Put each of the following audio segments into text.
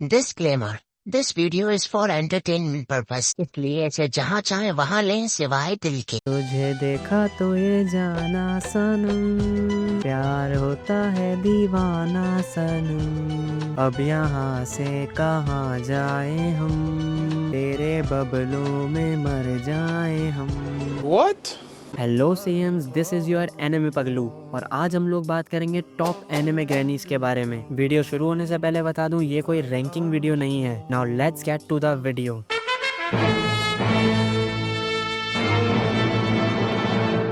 Disclaimer: This video is for entertainment purpose, इसलिए इसे जहाँ चाहे वहाँ लें सिवाय दिल के। तुझे देखा तो ये जाना सनम, प्यार होता है दीवाना सनम, अब यहाँ से कहाँ जाए हम, तेरे बबलों में मर जाए हम। What? Hello CMs, this is your anime पगलू और आज हम लोग बात करेंगे टॉप एनिमे ग्रैनीज के बारे में। वीडियो शुरू होने से पहले बता दूं, ये कोई रैंकिंग वीडियो नहीं है। Now let's get to the video.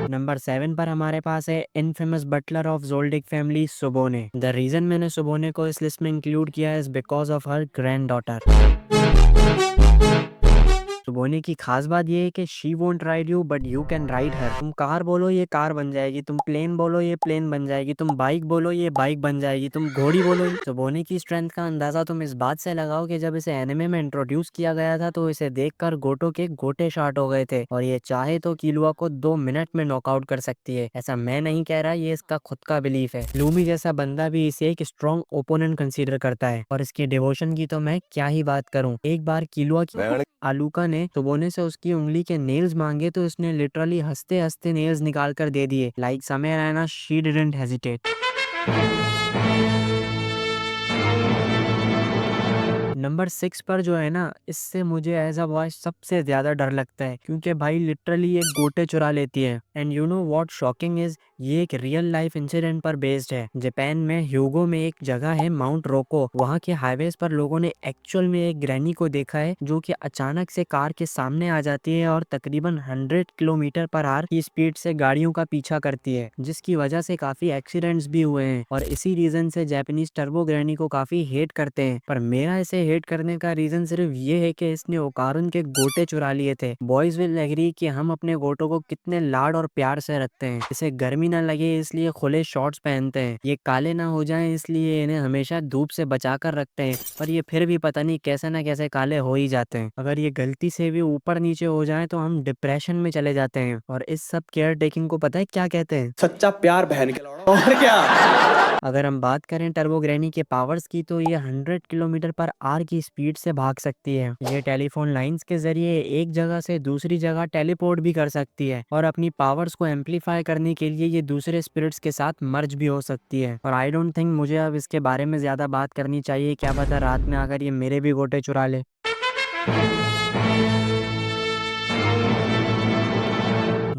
Number 7 पर हमारे पास है infamous butler of Zoldyck family Tsubone. The reason मैंने सुबोने को इस लिस्ट में इंक्लूड किया है because of her granddaughter. Tsubone की खास बात ये है कि she won't ride you but you can ride her. तुम कार बोलो ये कार बन जाएगी, तुम प्लेन बोलो ये प्लेन बन जाएगी, तुम बाइक बोलो ये बाइक बन जाएगी, तुम घोड़ी बोलो। सुबोने की स्ट्रेंथ का अंदाजा तुम इस बात से लगाओ कि जब इसे एनिमे में इंट्रोड्यूस किया गया था तो इसे देखकर गोटो के गोटे शार्ट हो गए थे और ये चाहे तो किलुआ को 2 मिनट में नॉकआउट कर सकती है। ऐसा मैं नहीं कह रहा, ये इसका खुद का बिलीफ है। लूमी जैसा बंदा भी इसे एक स्ट्रॉन्ग ओपोनेंट कंसीडर करता है और इसके डिवोशन की तो मैं क्या ही बात करूं। एक बार किलुआ की आलूका ने सुबोने से उसकी उंगली के नेल्स मांगे तो उसने लिटरली हंसते हंसते नेल्स निकाल कर दे दिए। लाइक समय Raina, she didn't hesitate. Number 6 पर जो है ना, इससे मुझे एज अ बॉय सबसे ज्यादा डर लगता है क्योंकि भाई लिटरली एक गोटे चुरा लेती है। And you know what shocking is, ये एक रियल लाइफ इंसिडेंट पर बेस्ड है। जापान में ह्यूगो में एक जगह है माउंट रोको, वहाँ के हाईवेज पर लोगों ने एक्चुअल में एक ग्रैनी को देखा है जो कि अचानक से कार के सामने आ जाती है और तकरीबन 100 किलोमीटर पर आवर की स्पीड से गाड़ियों का पीछा करती है, जिसकी वजह से काफी एक्सीडेंट्स भी हुए हैं और इसी रीजन से जापानीज टर्बो ग्रैनी को काफी हेट करते हैं। पर मेरा इसे हेट करने का रीजन सिर्फ ये है कि इसने ओकारुन के गोटे चुरा लिए थे। बॉयज विल एग्री कि हम अपने गोटों को कितने लाड और प्यार से रखते हैं। इसे गर्मी ना लगे इसलिए खुले शॉर्ट्स पहनते हैं, ये काले ना हो जाएं इसलिए इन्हें हमेशा धूप से बचा कर रखते हैं, पर ये फिर भी पता नहीं कैसे ना कैसे काले हो ही जाते हैं। अगर ये गलती से भी ऊपर नीचे हो जाए तो हम डिप्रेशन में चले जाते हैं और इस सब केयर टेकिंग को पता है क्या कहते हैं? सच्चा प्यार बहन के लौड़ा और क्या। अगर हम बात करें टर्बो ग्रैनी के पावर्स की तो ये 100 किलोमीटर पर आवर की स्पीड से भाग सकती है। ये टेलीफोन लाइंस के जरिए एक जगह से दूसरी जगह टेलीपोर्ट भी कर सकती है और अपनी पावर्स को एम्पलीफाई करने के लिए ये दूसरे स्पिरिट्स के साथ मर्ज भी हो सकती है। और आई डोंट थिंक मुझे अब इसके बारे में ज्यादा बात करनी चाहिए, क्या पता रात में आकर ये मेरे भी गोटे चुरा ले।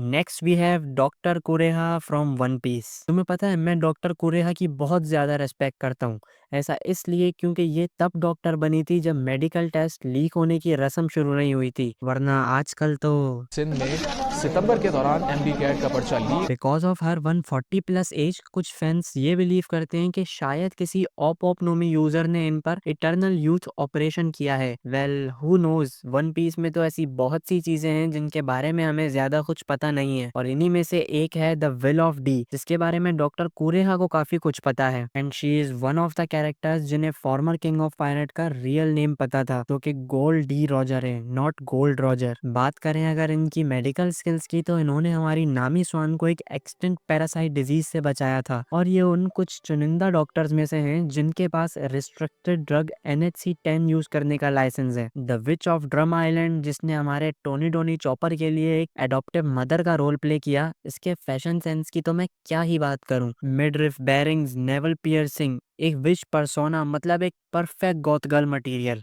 Next we have doctor Kureha from One Piece. तुम्हें पता है मैं डॉक्टर कुरेहा की बहुत ज्यादा रेस्पेक्ट करता हूँ। ऐसा इसलिए क्योंकि ये तब डॉक्टर बनी थी जब मेडिकल टेस्ट लीक होने की रस्म शुरू नहीं हुई थी, वरना आजकल तो सिंध में सितंबर के दौरान एमडी कैट का पर्चा leak. Because of her 140 plus age कुछ फैंस ये बिलीव करते हैं कि शायद किसी ऑपोपनोमी यूजर ने इन पर इटर्नल यूथ ऑपरेशन किया है। Well who knows, one piece में तो ऐसी बहुत सी चीजें हैं जिनके बारे में हमें ज्यादा कुछ पता नहीं है और इन्हीं में से एक है द विल ऑफ डी, जिसके बारे में डॉक्टर कुरेहा को काफी कुछ पता है। And she is one of the characters जिन्हें फॉर्मर किंग ऑफ पायरेट का रियल नेम पता था, जो कि गोल्ड डी रॉजर है, नॉट गोल्ड रॉजर। बात करें अगर इनकी मेडिकल स्किल्स की तो इन्होंने हमारी नामी स्वान को एक एक्सटेंट पैरासाइट डिजीज से बचाया था और ये उन कुछ चुनिंदा डॉक्टर्स में से हैं जिनके पास रिस्ट्रिक्टेड ड्रग NHC-10 यूज करने का लाइसेंस है। The which of drum island, जिसने हमारे टोनी टोनी चॉपर के लिए एक एडॉप्टिव मदर का रोल प्ले किया, इसके फैशन सेंस की तो मैं क्या ही बात करूं। मिडरिफ बेरिंग्स, नेवल पियर्सिंग, एक विश पर्सोना, मतलब एक perfect goth girl material.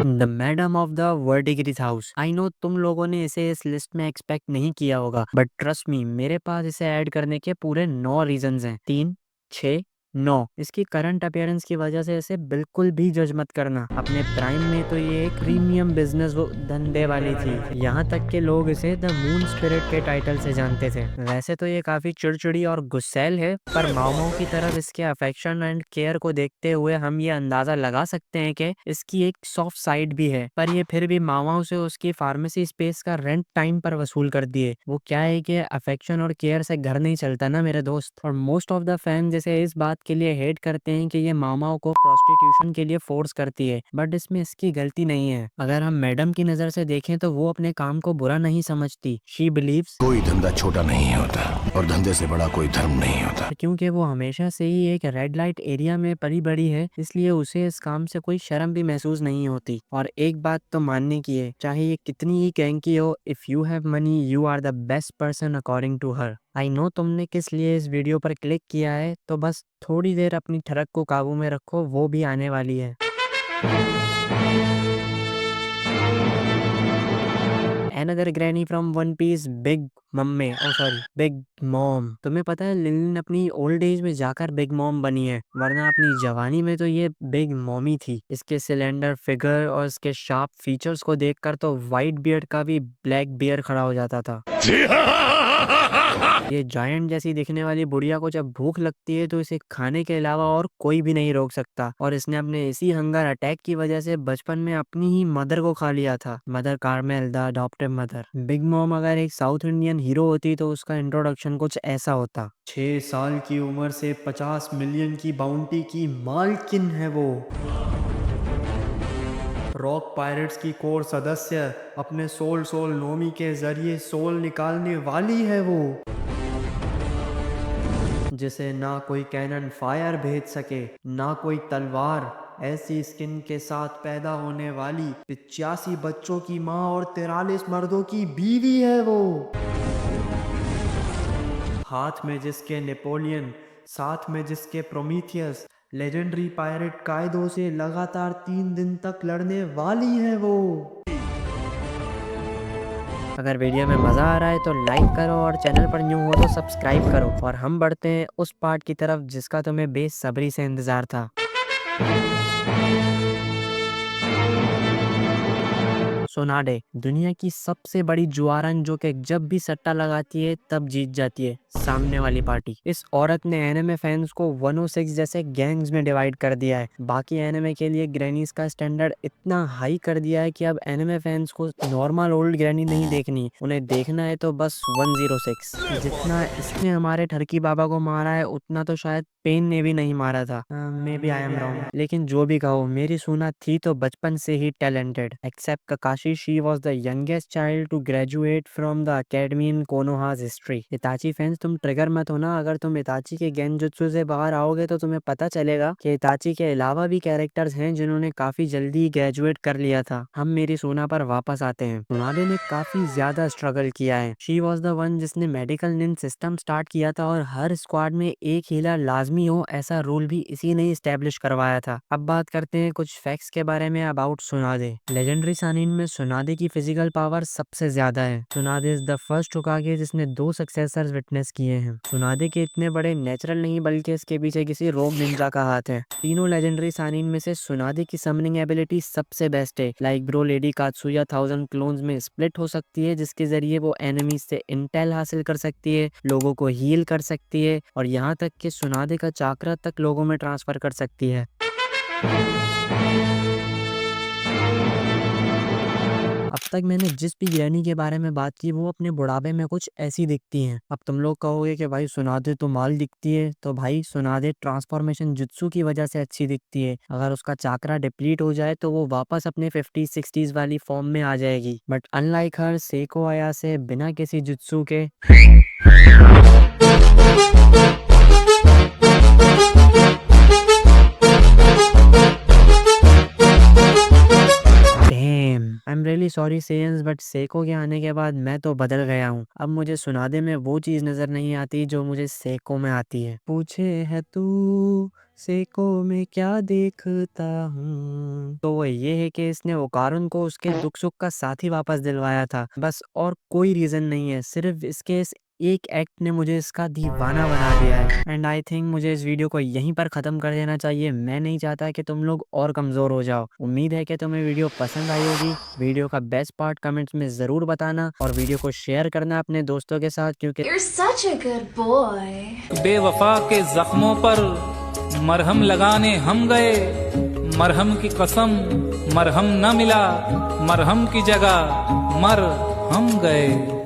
The madam of the Verdigris house. I know तुम लोगों ने इसे इस लिस्ट में एक्सपेक्ट नहीं किया होगा, बट ट्रस्ट मी, मेरे पास इसे ऐड करने के पूरे 9 रीजंस हैं। 3, 6, 9। इसकी करंट अपीयरेंस की वजह से इसे बिल्कुल भी जज मत करना। अपने प्राइम में तो ये एक प्रीमियम बिजनेस वो धंधे वाली थी, यहाँ तक के लोग इसे द मून स्पिरिट के टाइटल से जानते थे। वैसे तो ये काफी चिड़चिड़ी और गुस्सैल है, पर माओ की तरफ इसके अफेक्शन एंड केयर को देखते हुए हम ये अंदाजा लगा सकते हैं कि इसकी एक सॉफ्ट साइड भी है। पर ये फिर भी माओ से उसकी फार्मेसी स्पेस का रेंट टाइम पर वसूल कर दिए। वो क्या है कि अफेक्शन और केयर से घर नहीं चलता ना मेरे दोस्त। और मोस्ट ऑफ द फैन जैसे इस बात के लिए हेट करते हैं कि ये मामाओं को प्रोस्टिट्यूशन के लिए फोर्स करती है, बट इसमें इसकी गलती नहीं है। अगर हम मैडम की नजर से देखें तो वो अपने काम को बुरा नहीं समझती। शी बिलीव्स कोई धंधा छोटा नहीं होता और धंधे से बड़ा कोई धर्म नहीं होता। क्योंकि वो हमेशा से ही एक रेड लाइट एरिया में पली बड़ी है, इसलिए उसे इस काम से कोई शर्म भी महसूस नहीं होती। और एक बात तो मानने की है, चाहे ये कितनी ही क्रैंकी हो, if you have money you are the best person according to her. I know तुमने किस लिए इस वीडियो पर क्लिक किया है, तो बस थोड़ी देर अपनी ठरक को काबू में रखो, वो भी आने वाली है। Another granny from One Piece, big mummy, big mom. तुम्हें पता है लिलिन अपनी ओल्ड एज में जाकर बिग मॉम बनी है, वरना अपनी जवानी में तो ये बिग मॉमी थी। इसके सिलेंडर फिगर और इसके शार्प फीचर्स को देखकर तो वाइट बियर्ड का भी ब्लैक बियर्ड खड़ा हो जाता था। ये जायंट जैसी दिखने वाली बुढ़िया को जब भूख लगती है तो इसे खाने के अलावा और कोई भी नहीं रोक सकता, और इसने अपने इसी हंगर अटैक की वजह से बचपन में अपनी ही मदर को खा लिया था। Mother Carmel, the adoptive mother. Big mom अगर एक साउथ इंडियन हीरो होती तो उसका इंट्रोडक्शन कुछ ऐसा होता। 6 साल की उम्र से 50 मिलियन की बाउंटी की मालकिन है वो। रॉक पायरेट्स की कोर सदस्य, अपने सोल नोमी के जरिए सोल निकालने वाली है वो, जिसे ना कोई कैनन फायर भेज सके ना कोई तलवार। ऐसी स्किन के साथ पैदा होने वाली 85 बच्चों की माँ और 43 मर्दों की बीवी है वो। हाथ में जिसके नेपोलियन, साथ में जिसके प्रोमीथियस, लेजेंडरी पायरेट कायदों से लगातार 3 दिन तक लड़ने वाली है वो। अगर वीडियो में मज़ा आ रहा है तो लाइक करो और चैनल पर न्यू हो तो सब्सक्राइब करो। और हम बढ़ते हैं उस पार्ट की तरफ जिसका तुम्हें बेसब्री से इंतज़ार था। सोनाडे, दुनिया की सबसे बड़ी जुआरन जो कि जब भी सट्टा लगाती है तब जीत जाती है सामने वाली पार्टी। इस औरत ने एनिमे फैंस को 106 जैसे गैंग्स में डिवाइड कर दिया है। बाकी एनिमे के लिए ग्रैनीज का स्टैंडर्ड इतना हाई कर दिया है कि अब एनिमे फैंस को नॉर्मल ओल्ड ग्रैनी नहीं देखनी, उन्हें देखना है तो बस 106। जितना इसने हमारे ठरकी बाबा को मारा है उतना तो शायद पेन ने भी नहीं मारा था। Maybe I am wrong, लेकिन जो भी कहो मेरी सोना थी तो बचपन से ही talented. Except Kakashi, she was the youngest child to graduate from the academy in कोनोहा's हिस्ट्री। इताची फैंस तुम ट्रिगर मत होना, अगर तुम इताची के गेंजुत्सु से बाहर आओगे तो तुम्हें पता चलेगा कि इताची के अलावा भी कैरेक्टर्स हैं जिन्होंने काफी जल्दी ग्रेजुएट कर लिया था। हम मेरी सोना पर वापस आते हैं। सोनाडे ने काफी ज्यादा स्ट्रगल किया है। शी वॉज द वन जिसने मेडिकल निन सिस्टम स्टार्ट किया था और हर स्क्वाड में एक हीलर लाजमी हो ऐसा रूल भी इसी ने इस्टेब्लिश करवाया था। अब बात करते हैं कुछ फैक्ट्स के बारे में अबाउट सोनाडे। लेजेंडरी सानिन में सोनाडे की फिजिकल पावर सबसे ज्यादा है। सोनाडे इज द फर्स्ट होकागे जिसने 2 सक्सेसर्स विटनेस किए हैं। सोनाडे के इतने बड़े नेचुरल नहीं बल्कि इसके पीछे किसी रोग निंजा का हाथ है। तीनों लेजेंडरी सानिन में से सोनाडे की समनिंग एबिलिटी सबसे बेस्ट है। लाइक ब्रो लेडी कात्सुया 1000 क्लोन्स में स्प्लिट हो सकती है, जिसके जरिए वो एनिमीज से इंटेल हासिल कर सकती है, लोगों को हील कर सकती है और यहाँ तक कि सोनाडे का चाकरा तक लोगों में ट्रांसफर कर सकती है। अब तक मैंने जिस भी ग्रैनी के बारे में बात की वो अपने बुढ़ापे में कुछ ऐसी दिखती हैं। अब तुम लोग कहोगे कि भाई सोनाडे तो माल दिखती है, तो भाई सोनाडे ट्रांसफॉर्मेशन जुत्सु की वजह से अच्छी दिखती है। अगर उसका चाकरा डिप्लीट हो जाए तो वो वापस अपने 50s-60s वाली फॉर्म में आ जाएगी। बट अनलाइक हर, सेको आया से बिना किसी जुत्सु के आई एम रियली सॉरी सेयंस, बट सेको के आने के बाद मैं तो बदल गया हूँ। अब मुझे सोनाडे में वो चीज नजर नहीं आती जो मुझे सेको में आती है। पूछे है तू सेको में क्या देखता हूँ, तो वो ये है कि इसने ओकारुन को उसके दुख सुख का साथी वापस दिलवाया था, बस और कोई रीजन नहीं है। सिर्फ इसके इस एक एक्ट ने मुझे इसका दीवाना बना दिया है। एंड आई थिंक मुझे इस वीडियो को यहीं पर खत्म कर देना चाहिए। मैं नहीं चाहता कि तुम लोग और कमजोर हो जाओ। उम्मीद है कि तुम्हें वीडियो पसंद आई होगी। वीडियो का बेस्ट पार्ट कमेंट्स में जरूर बताना और वीडियो को शेयर करना अपने दोस्तों के साथ, क्योंकि You're such a good boy. बेवफा के जख्मों पर मरहम लगाने हम गए, मरहम की कसम मरहम न मिला, मरहम की जगह मर हम गए।